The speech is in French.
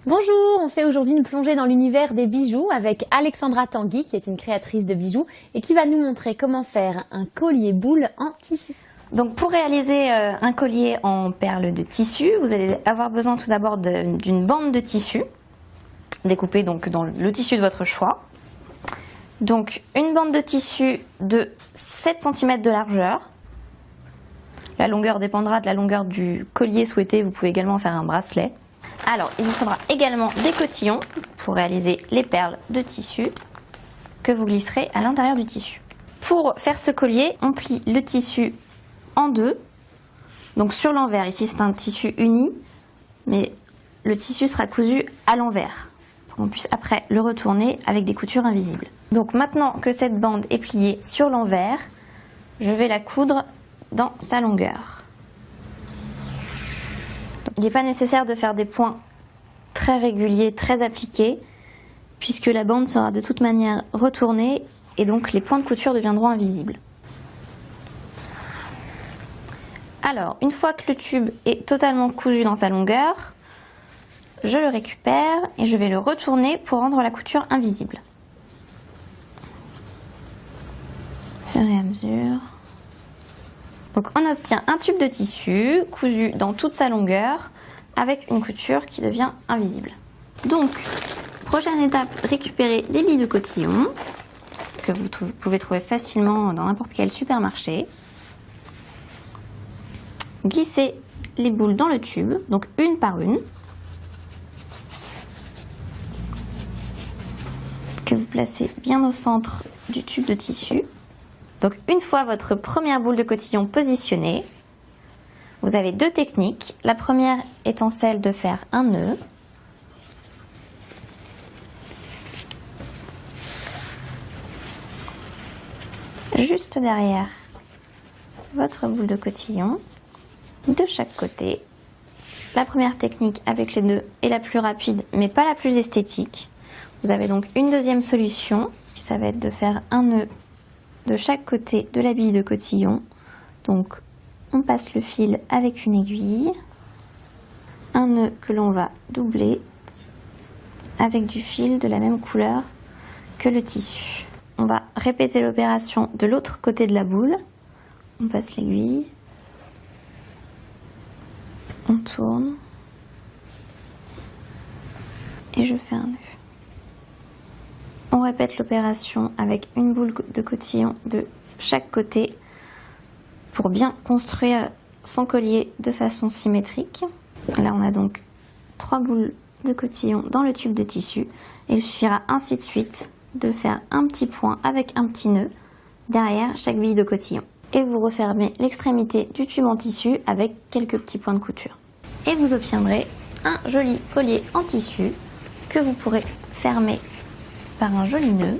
Bonjour, on fait aujourd'hui une plongée dans l'univers des bijoux avec Alexandra Tanguy qui est une créatrice de bijoux et qui va nous montrer comment faire un collier boule en tissu. Donc pour réaliser un collier en perles de tissu, vous allez avoir besoin tout d'abord d'une bande de tissu, découpée donc dans le tissu de votre choix. Donc une bande de tissu de 7 cm de largeur. La longueur dépendra de la longueur du collier souhaité, vous pouvez également faire un bracelet. Alors il vous faudra également des cotillons pour réaliser les perles de tissu que vous glisserez à l'intérieur du tissu. Pour faire ce collier, on plie le tissu en deux, donc sur l'envers. Ici c'est un tissu uni, mais le tissu sera cousu à l'envers pour qu'on puisse après le retourner avec des coutures invisibles. Donc maintenant que cette bande est pliée sur l'envers, je vais la coudre dans sa longueur. Donc, il n'est pas nécessaire de faire des points très réguliers, très appliqués, puisque la bande sera de toute manière retournée et donc les points de couture deviendront invisibles. Alors, une fois que le tube est totalement cousu dans sa longueur, je le récupère et je vais le retourner pour rendre la couture invisible. Au fur et à mesure. Donc on obtient un tube de tissu cousu dans toute sa longueur avec une couture qui devient invisible. Donc, prochaine étape, récupérer des billes de cotillon que vous pouvez trouver facilement dans n'importe quel supermarché. Glissez les boules dans le tube, donc une par une, que vous placez bien au centre du tube de tissu. Donc une fois votre première boule de cotillon positionnée, vous avez deux techniques. La première étant celle de faire un nœud. Juste derrière votre boule de cotillon, de chaque côté. La première technique avec les nœuds est la plus rapide, mais pas la plus esthétique. Vous avez donc une deuxième solution, ça va être de faire un nœud de chaque côté de la bille de cotillon. Donc on passe le fil avec une aiguille, un nœud que l'on va doubler avec du fil de la même couleur que le tissu. On va répéter l'opération de l'autre côté de la boule. On passe l'aiguille, on tourne et je fais un nœud. On répète l'opération avec une boule de cotillon de chaque côté pour bien construire son collier de façon symétrique. Là on a donc 3 boules de cotillon dans le tube de tissu et il suffira ainsi de suite de faire un petit point avec un petit nœud derrière chaque bille de cotillon. Et vous refermez l'extrémité du tube en tissu avec quelques petits points de couture. Et vous obtiendrez un joli collier en tissu que vous pourrez fermer par un joli nœud